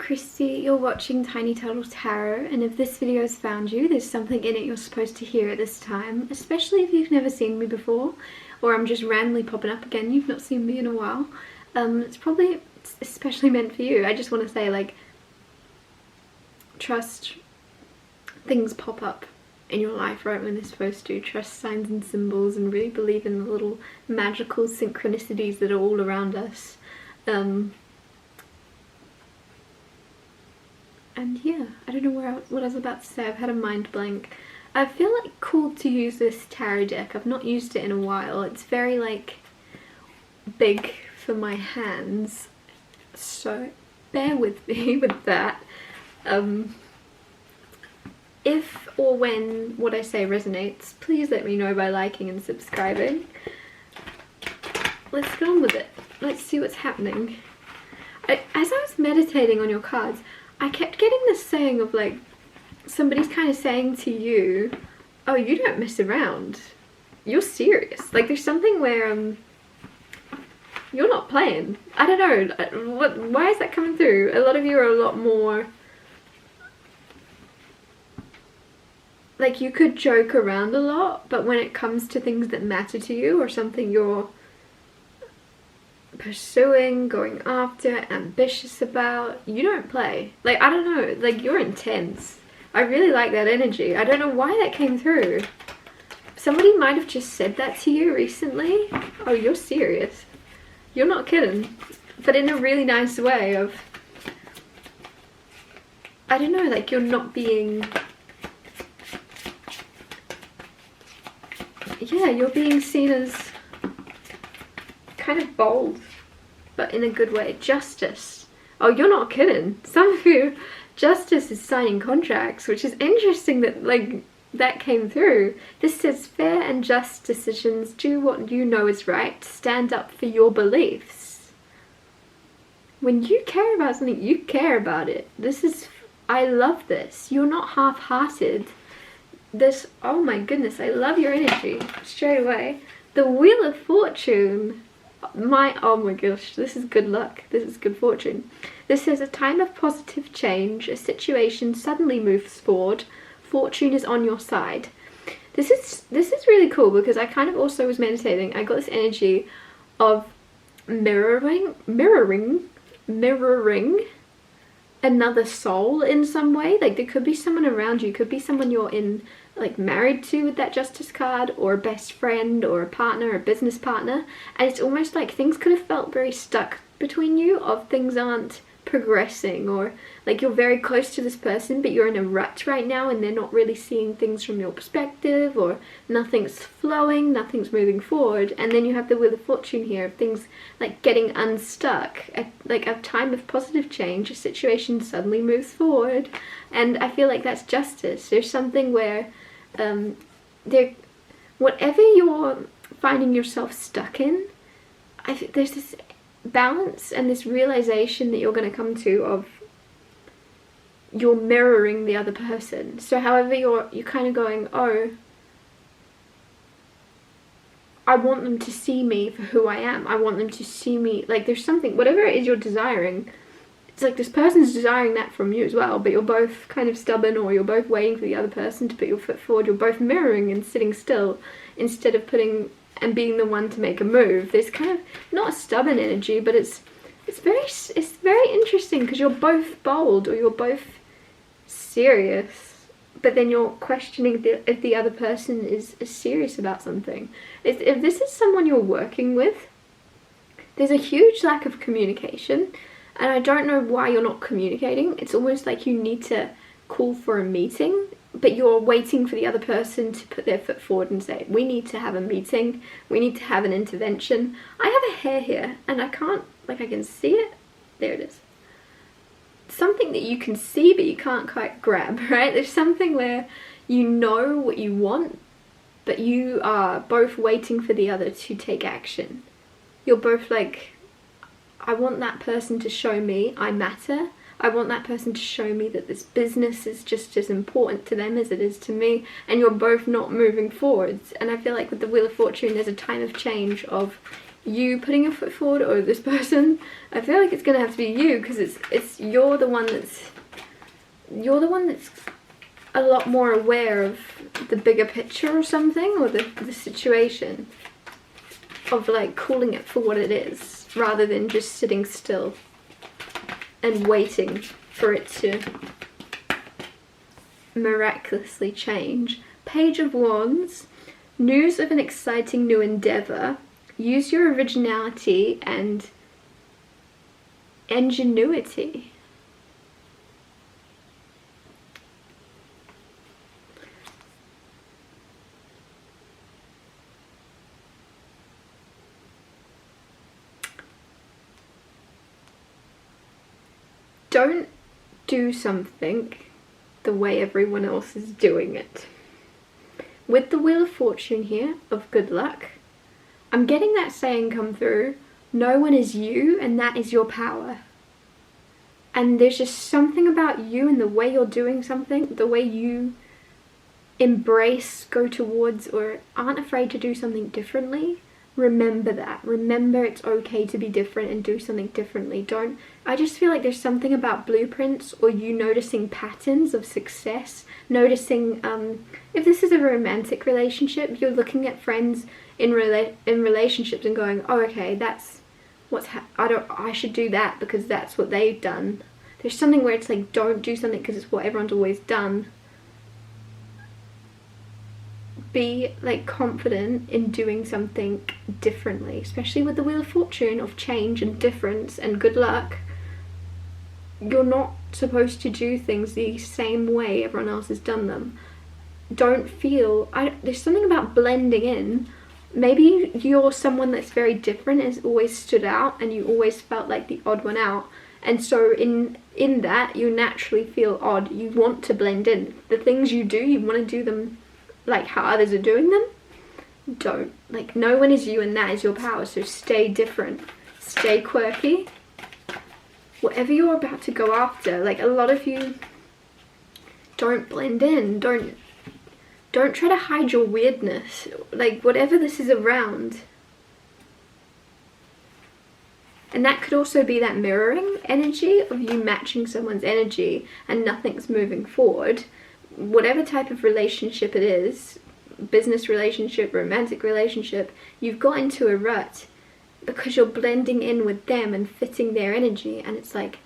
Christy, you're watching Tiny Turtle Tarot, and if this video has found you, there's something in it you're supposed to hear at this time, especially if you've never seen me before, or I'm just randomly popping up again, you've not seen me in a while. It's especially meant for you. I just want to say, like, trust things pop up in your life right when they're supposed to. Trust signs and symbols and really believe in the little magical synchronicities that are all around us. And yeah, I don't know what I was about to say. I've had a mind blank. I feel like called to use this tarot deck. I've not used it in a while. It's very like big for my hands, so bear with me with that. If or when what I say resonates, please let me know by liking and subscribing. Let's get on with it. Let's see what's happening. As I was meditating on your cards, I kept getting this saying of like, somebody's kind of saying to you, oh, you don't mess around. You're serious. Like there's something where you're not playing. I don't know. Why is that coming through? A lot of you are a lot more like, you could joke around a lot, but when it comes to things that matter to you or something you're pursuing, going after, ambitious about, you don't play. Like, I don't know, like you're intense. I really like that energy. I don't know why that came through. Somebody might have just said that to you recently. Oh, you're serious. You're not kidding. But in a really nice way of, I don't know, like you're not being, yeah, you're being seen as kind of bold, but in a good way. Justice. Oh, you're not kidding. Some of you, justice is signing contracts, which is interesting that like that came through. This says fair and just decisions, do what you know is right, stand up for your beliefs. When you care about something, you care about it. This is, I love this. You're not half-hearted. This, oh my goodness, I love your energy straight away. The Wheel of Fortune. Oh my gosh, this is good luck. This is good fortune. This says a time of positive change, a situation suddenly moves forward, fortune is on your side. This is really cool because I kind of also was meditating. I got this energy of mirroring another soul in some way. Like there could be someone around you, could be someone you're in, like married to with that justice card, or a best friend or a partner, a business partner, and it's almost like things could have felt very stuck between you, of things aren't progressing, or like you're very close to this person but you're in a rut right now and they're not really seeing things from your perspective, or nothing's flowing, nothing's moving forward. And then you have the Wheel of Fortune here of things like getting unstuck, like a time of positive change, a situation suddenly moves forward. And I feel like that's justice. There's something where whatever you're finding yourself stuck in, there's this balance and this realization that you're going to come to of you're mirroring the other person. So however you're kind of going, oh, I want them to see me for who I am. I want them to see me, like there's something, whatever it is you're desiring, it's like this person's desiring that from you as well, but you're both kind of stubborn, or you're both waiting for the other person to put your foot forward. You're both mirroring and sitting still instead of putting and being the one to make a move. There's kind of not a stubborn energy, but it's very interesting because you're both bold, or you're both serious, but then you're questioning if the other person is serious about something. If this is someone you're working with, there's a huge lack of communication, and I don't know why you're not communicating. It's almost like you need to call for a meeting, but you're waiting for the other person to put their foot forward and say, we need to have a meeting, we need to have an intervention. I have a hair here and I can't, like I can see it. There it is. Something that you can see but you can't quite grab, right? There's something where you know what you want, but you are both waiting for the other to take action. You're both like, I want that person to show me I matter. I want that person to show me that this business is just as important to them as it is to me, and you're both not moving forwards. And I feel like with the Wheel of Fortune, there's a time of change of you putting your foot forward or this person. I feel like it's gonna have to be you, because you're the one that's a lot more aware of the bigger picture or something, or the situation, of like calling it for what it is, rather than just sitting still and waiting for it to miraculously change. Page of Wands, news of an exciting new endeavour. Use your originality and ingenuity. Don't do something the way everyone else is doing it. With the Wheel of Fortune here, of good luck, I'm getting that saying come through, no one is you and that is your power. And there's just something about you and the way you're doing something, the way you embrace, go towards, or aren't afraid to do something differently. Remember that. Remember it's okay to be different and do something differently. I just feel like there's something about blueprints, or you noticing patterns of success, noticing, if this is a romantic relationship, you're looking at friends in relationships and going, oh, okay, that's what's I should do that because that's what they've done. There's something where it's like, don't do something because it's what everyone's always done. Be like confident in doing something differently, especially with the Wheel of Fortune of change and difference and good luck. You're not supposed to do things the same way everyone else has done them. Don't feel, there's something about blending in. Maybe you're someone that's very different, has always stood out, and you always felt like the odd one out, and so in that you naturally feel odd. You want to blend in. The things you do, you want to do them like how others are doing them. Don't. Like, no one is you and that is your power, so stay different, stay quirky. Whatever you're about to go after, like, a lot of you don't blend in, don't try to hide your weirdness, like whatever this is around. And that could also be that mirroring energy of you matching someone's energy and nothing's moving forward. Whatever type of relationship it is, business relationship, romantic relationship, you've got into a rut because you're blending in with them and fitting their energy, and it's like,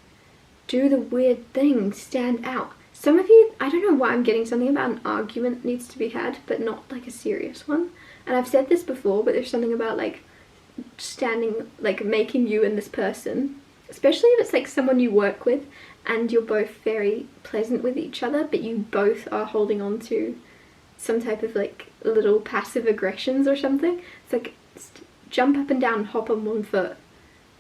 do the weird thing, stand out. Some of you, I don't know why I'm getting something about an argument needs to be had, but not like a serious one. And I've said this before, but there's something about like standing, like making you and this person, especially if it's like someone you work with and you're both very pleasant with each other, but you both are holding on to some type of like little passive aggressions or something. It's like, jump up and down, hop on one foot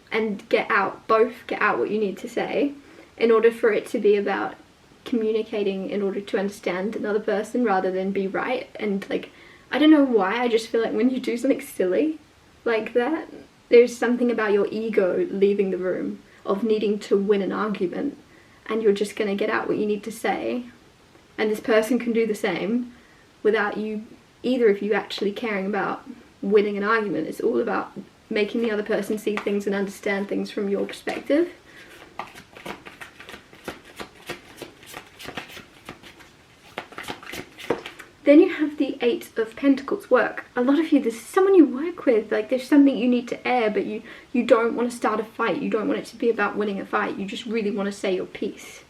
and both get out what you need to say, in order for it to be about communicating in order to understand another person rather than be right. And like, I don't know why, I just feel like when you do something silly like that, there's something about your ego leaving the room, of needing to win an argument, and you're just gonna get out what you need to say, and this person can do the same without you, either of you, actually caring about winning an argument. It's all about making the other person see things and understand things from your perspective. Then you have the Eight of Pentacles, work. A lot of you, this is someone you work with, like there's something you need to air, but you don't want to start a fight. You don't want it to be about winning a fight. You just really want to say your piece.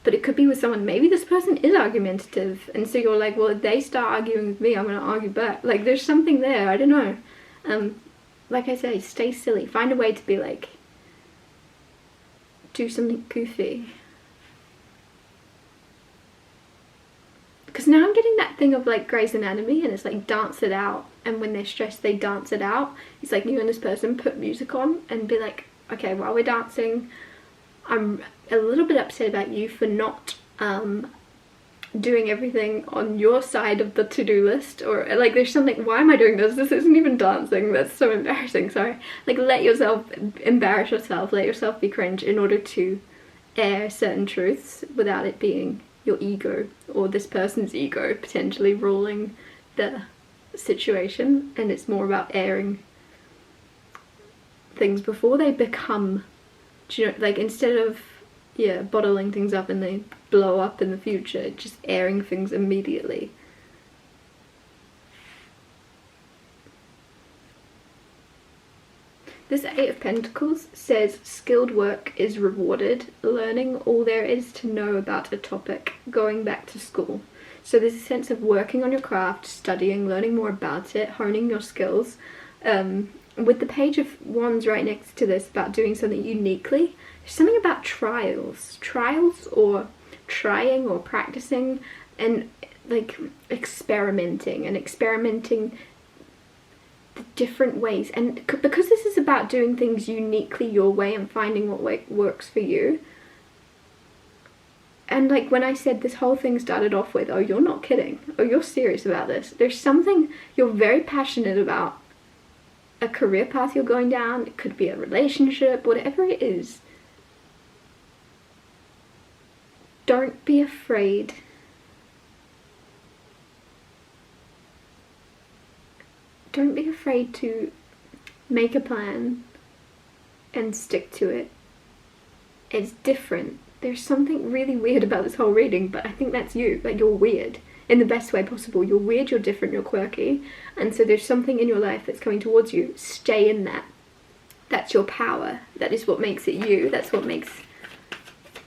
But it could be with someone, maybe this person is argumentative, and so you're like, well, if they start arguing with me, I'm going to argue back. Like, there's something there, I don't know. Like I say, stay silly. Find a way to be like, do something goofy. Because now I'm getting that thing of like Grey's Anatomy, and it's like dance it out, and when they're stressed they dance it out. It's like you and this person put music on and be like, okay, while we're dancing, I'm a little bit upset about you for not doing everything on your side of the to-do list, or like there's something, why am I doing this? This isn't even dancing, that's so embarrassing, sorry. Like, let yourself embarrass yourself, let yourself be cringe in order to air certain truths without it being your ego or this person's ego potentially ruling the situation, and it's more about airing things before they become, do you know, like instead of, yeah, bottling things up and they blow up in the future, just airing things immediately. This Eight of Pentacles says skilled work is rewarded, learning all there is to know about a topic, going back to school. So there's a sense of working on your craft, studying, learning more about it, honing your skills. With the Page of Wands right next to this about doing something uniquely, there's something about trials or trying or practicing and like experimenting the different ways. And because this is about doing things uniquely your way and finding what works for you. And like when I said this whole thing started off with, oh, you're not kidding, oh, you're serious about this. There's something you're very passionate about, a career path you're going down, it could be a relationship, whatever it is. Don't be afraid. Don't be afraid to make a plan and stick to it. It's different. There's something really weird about this whole reading, but I think that's you. Like, you're weird in the best way possible. You're weird, you're different, you're quirky. And so there's something in your life that's coming towards you. Stay in that. That's your power. That is what makes it you. That's what makes...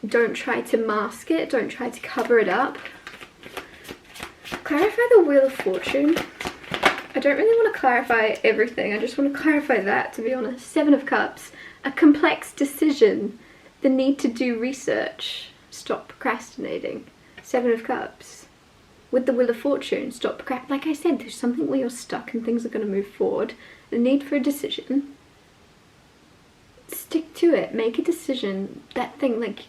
Don't try to mask it. Don't try to cover it up. Clarify the Wheel of Fortune. I don't really want to clarify everything. I just want to clarify that, to be honest. Seven of Cups. A complex decision. The need to do research. Stop procrastinating. Seven of Cups. With the Wheel of Fortune, stop procrastinating. Like I said, there's something where you're stuck and things are going to move forward. The need for a decision. Stick to it. Make a decision. That thing, like,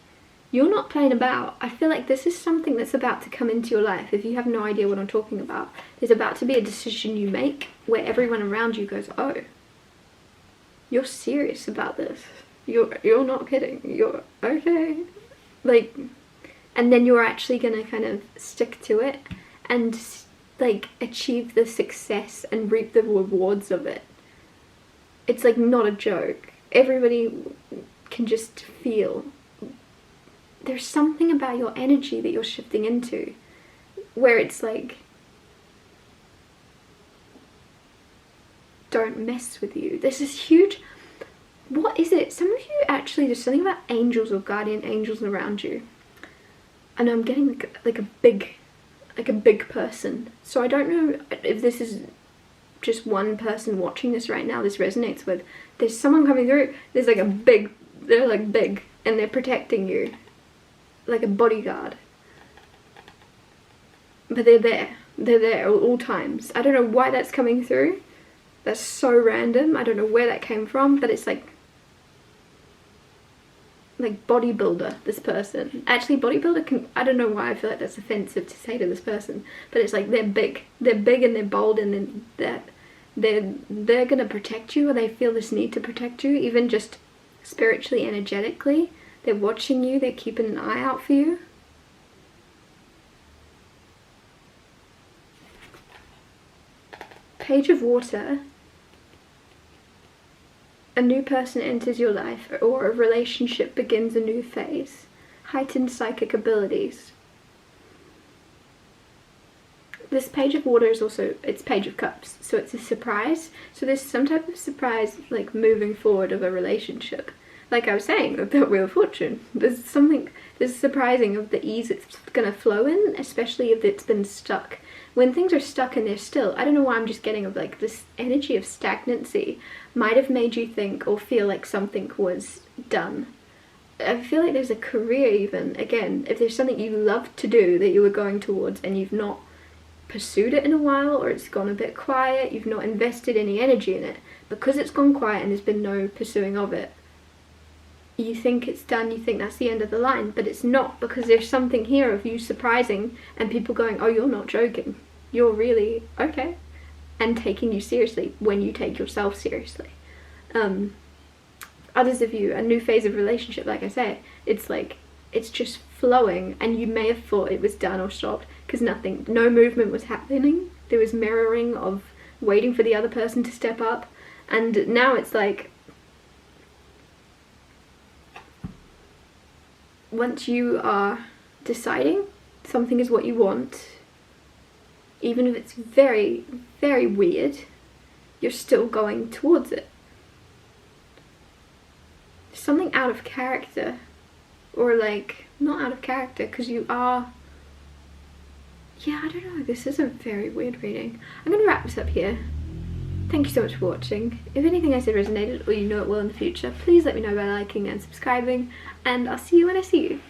you're not playing about. I feel like this is something that's about to come into your life. If you have no idea what I'm talking about, there's about to be a decision you make where everyone around you goes, oh, you're serious about this. You're not kidding. You're okay. Like, and then you're actually gonna kind of stick to it and like achieve the success and reap the rewards of it. It's like not a joke. Everybody can just feel. There's something about your energy that you're shifting into where it's like, don't mess with you. There's this huge, what is it? Some of you actually, there's something about angels or guardian angels around you. And I'm getting like a big person. So I don't know if this is just one person watching this right now this resonates with. There's someone coming through, there's like a big, they're like big and they're protecting you. Like a bodyguard. But they're there at all times. I don't know why that's coming through. That's so random. I don't know where that came from, but it's like bodybuilder, this person. Actually, bodybuilder can, I don't know why I feel like that's offensive to say to this person, but it's like they're big and they're bold and they're gonna protect you, or they feel this need to protect you, even just spiritually, energetically. They're watching you, they're keeping an eye out for you. Page of Water. A new person enters your life, or a relationship begins a new phase. Heightened psychic abilities. This Page of Water is also, it's Page of Cups, so it's a surprise. So there's some type of surprise, like moving forward of a relationship. Like I was saying, with the Wheel of Fortune, there's surprising of the ease it's gonna flow in, especially if it's been stuck. When things are stuck and they're still, I don't know why I'm just getting of like this energy of stagnancy might have made you think or feel like something was done. I feel like there's a career even, again, if there's something you love to do that you were going towards and you've not pursued it in a while, or it's gone a bit quiet, you've not invested any energy in it, because it's gone quiet and there's been no pursuing of it, you think it's done, you think that's the end of the line, but it's not, because there's something here of you surprising and people going, oh, you're not joking, you're really okay, and taking you seriously when you take yourself seriously. Others of you, a new phase of relationship, like I say, it's like, it's just flowing, and you may have thought it was done or stopped because no movement was happening. There was mirroring of waiting for the other person to step up, and now it's like, once you are deciding something is what you want, even if it's very, very weird, you're still going towards it. Something out of character, or like not out of character, because you are, yeah, I don't know, this is a very weird reading. I'm gonna wrap this up here. Thank you so much for watching. If anything I said resonated, or you know it will in the future, please let me know by liking and subscribing, and I'll see you when I see you.